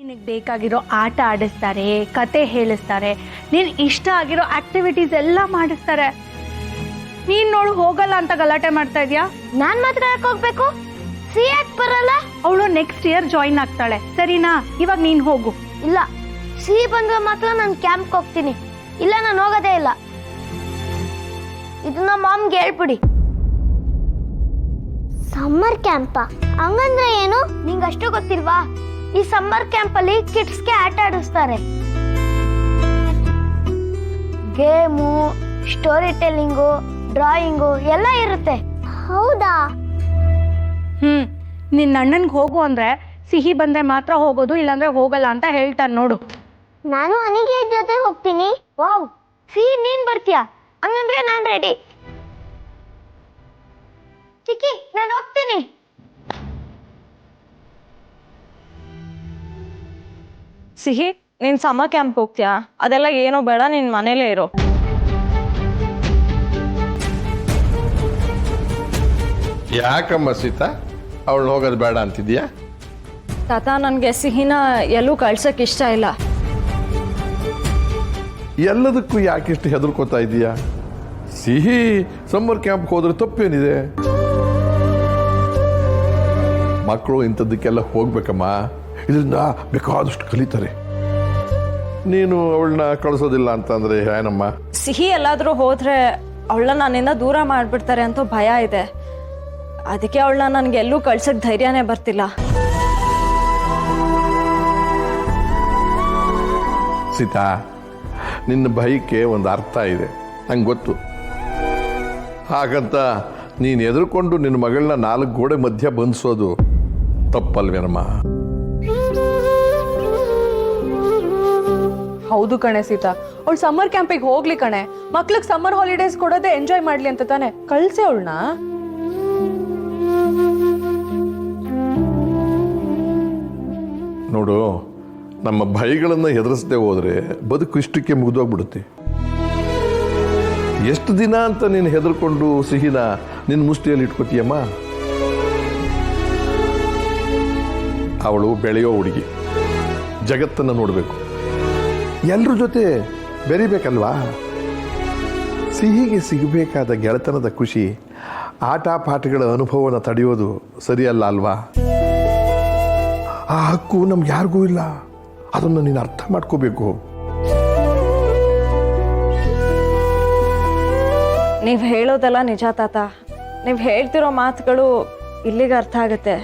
ನಿನಗೆ ಬೇಕಾಗಿರೋ ಆಟ ಆಡಿಸ್ತಾರೆ, ಕತೆ ಹೇಳಿಸ್ತಾರೆ, ನೀನು ಇಷ್ಟ ಆಗಿರೋ ಆಕ್ಟಿವಿಟೀಸ್ ಎಲ್ಲ ಮಾಡಿಸ್ತಾರೆ. ನೀನ್ ನೋಡು ಹೋಗಲ್ಲ ಅಂತ ಗಲಾಟೆ ಮಾಡ್ತಾ ಇದೀಯಾ. ನಾನ್ ಮಾತ್ರ ಯಾಕೆ ಹೋಗ್ಬೇಕು? ಸಿ ಯಾಕೆ ಬರಲ್ಲ? ಅವಳು ನೆಕ್ಸ್ಟ್ ಇಯರ್ ಜಾಯಿನ್ ಆಗ್ತಾಳೆ, ಸರಿನಾ? ಇವಾಗ ನೀನ್ ಹೋಗು. ಇಲ್ಲ, ಸಿ ಬಂದ್ರೆ ಮಾತ್ರ ನಾನು ಕ್ಯಾಂಪ್ಗೆ ಹೋಗ್ತೀನಿ, ಇಲ್ಲ ನಾನು ಹೋಗೋದೇ ಇಲ್ಲ. ಇದನ್ನ ಮಾಮ್ಗೆ ಹೇಳ್ಬಿಡಿ. ಸಮ್ಮರ್ ಕ್ಯಾಂಪ ಹಂಗಂದ್ರೆ ಏನು? ನಿಂಗಷ್ಟು ಗೊತ್ತಿಲ್ವಾ? ಈ ಸಮ್ಮರ್ ಕ್ಯಾಂಪ್ ಅಲ್ಲಿ ಕಿಡ್ಸ್ಗೆ ಆಟ ಆಡಿಸ್ತಾರೆ. ಗೇಮು, ಸ್ಟೋರಿ ಟೆಲ್ಲಿಂಗು, ಡ್ರಾಯಿಂಗು ಎಲ್ಲ ಇರುತ್ತೆ. ಹೌದಾ? ನಿನ್ನ ಅಣ್ಣನ್ಗೆ ಹೋಗು ಅಂದ್ರೆ ಸಿಹಿ ಬಂದ್ರೆ ಮಾತ್ರ ಹೋಗೋದು, ಇಲ್ಲಾಂದ್ರೆ ಹೋಗಲ್ಲ ಅಂತ ಹೇಳ್ತಾನೆ ನೋಡು. ನಾನು ಅನಿಗೆ ಜೊತೆ ಹೋಗ್ತೀನಿ. ವಾವ್, ಸಿಹಿ ನೀನ್ ಬರ್ತೀಯಾ? ಹಂಗಂದ್ರೆ ನಾನು ರೆಡಿ. ಚಿಕ್ಕಿ, ನಾನು ಹೋಗ್ತೀನಿ. ಸಿಹಿ, ನೀನ್ ಸಮ್ಮರ್ ಕ್ಯಾಂಪ್ ಹೋಗ್ತೀಯಾ? ಅದೆಲ್ಲ ಏನೋ ಬೇಡ, ನಿನ್ ಮನೇಲೇ ಇರೋ. ಯಾಕಮ್ಮ ಸೀತಾ, ಅವಳು ಹೋಗೋದು ಬೇಡ ಅಂತಿದ್ಯಾ? ತಾತ, ನನಗೆ ಸಿಹಿನ ಎಲ್ಲೂ ಕಳ್ಸಕ್ ಇಷ್ಟ ಇಲ್ಲ. ಎಲ್ಲದಕ್ಕೂ ಯಾಕಿಷ್ಟು ಹೆದರ್ಕೋತಾ ಇದೀಯಾ? ಸಿಹಿ ಸಮ್ಮರ್ ಕ್ಯಾಂಪ್ಗೆ ಹೋದ್ರೆ ತಪ್ಪೇನಿದೆ? ಮಕ್ಕಳು ಇಂಥದ್ದಕ್ಕೆಲ್ಲ ಹೋಗ್ಬೇಕಮ್ಮ, ಇದರಿಂದ ಬೇಕಾದಷ್ಟು ಕಲಿತಾರೆ. ನೀನು ಅವಳನ್ನ ಕಳಿಸೋದಿಲ್ಲ ಅಂತಂದ್ರೆ ಏನಮ್ಮ? ಸಿಹಿ ಎಲ್ಲಾದ್ರೂ ಹೋದ್ರೆ ಅವಳನ್ನ ನನ್ನಿಂದ ದೂರ ಮಾಡ್ಬಿಡ್ತಾರೆ ಅಂತ ಭಯ ಇದೆ. ಅದಕ್ಕೆ ಅವಳನ್ನ ನನ್ಗೆ ಎಲ್ಲೂ ಕಳ್ಸಕ್ ಧೈರ್ಯನೇ ಬರ್ತಿಲ್ಲ. ಸೀತಾ, ನಿನ್ನ ಭಯಕ್ಕೆ ಒಂದು ಅರ್ಥ ಇದೆ, ನಂಗೆ ಗೊತ್ತು. ಹಾಗಂತ ನೀನು ಎದುರ್ಕೊಂಡು ನಿನ್ನ ಮಗಳನ್ನ 4 ಗೋಡೆ ಮಧ್ಯ ಬಂಧಿಸೋದು ತಪ್ಪಲ್ವೇನಮ್ಮ? ಹೌದು ಕಣೆ ಸೀತಾ, ಅವಳು ಸಮ್ಮರ್ ಕ್ಯಾಂಪಿಗೆ ಹೋಗ್ಲಿ ಕಣೆ. ಮಕ್ಳಿಗೆ ಸಮ್ಮರ್ ಹಾಲಿಡೇಸ್ ಕೊಡೋದೇ ಎಂಜಾಯ್ ಮಾಡ್ಲಿ ಅಂತ ತಾನೆ. ಕಳ್ಸಿ ಅವಳನ್ನ. ನೋಡು, ನಮ್ಮ ಭಯಗಳನ್ನು ಹೆದರಿಸದೆ ಹೋದ್ರೆ ಬದುಕು ಇಷ್ಟಕ್ಕೆ ಮುಗಿದೋಗ್ಬಿಡುತ್ತೆ. ಎಷ್ಟು ದಿನ ಅಂತ ನೀನು ಹೆದರ್ಕೊಂಡು ಸಿಹಿನ ನಿನ್ನ ಮುಷ್ಟಿಯಲ್ಲಿ ಇಟ್ಕೋತೀಯಮ್ಮ? ಅವಳು ಬೆಳೆಯೋ ಹುಡುಗಿ, ಜಗತ್ತನ್ನು ನೋಡಬೇಕು, ಎಲ್ಲರ ಜೊತೆ ಬೆರಿಬೇಕಲ್ವಾ? ಸಿಹಿಗೆ ಸಿಗಬೇಕಾದ ಗೆಳೆತನದ ಖುಷಿ, ಆಟ ಪಾಠಗಳ ಅನುಭವನ ತಡೆಯೋದು ಸರಿಯಲ್ಲ ಅಲ್ವಾ? ಆ ಹಕ್ಕು ನಮ್ಗೆ ಯಾರಿಗೂ ಇಲ್ಲ, ಅದನ್ನು ನೀನು ಅರ್ಥ ಮಾಡ್ಕೋಬೇಕು. ನೀವ್ ಹೇಳೋದೆಲ್ಲ ನಿಜ ತಾತ. ನೀವ್ ಹೇಳ್ತಿರೋ ಮಾತುಗಳು ಇಲ್ಲಿಗೆ ಅರ್ಥ ಆಗತ್ತೆ.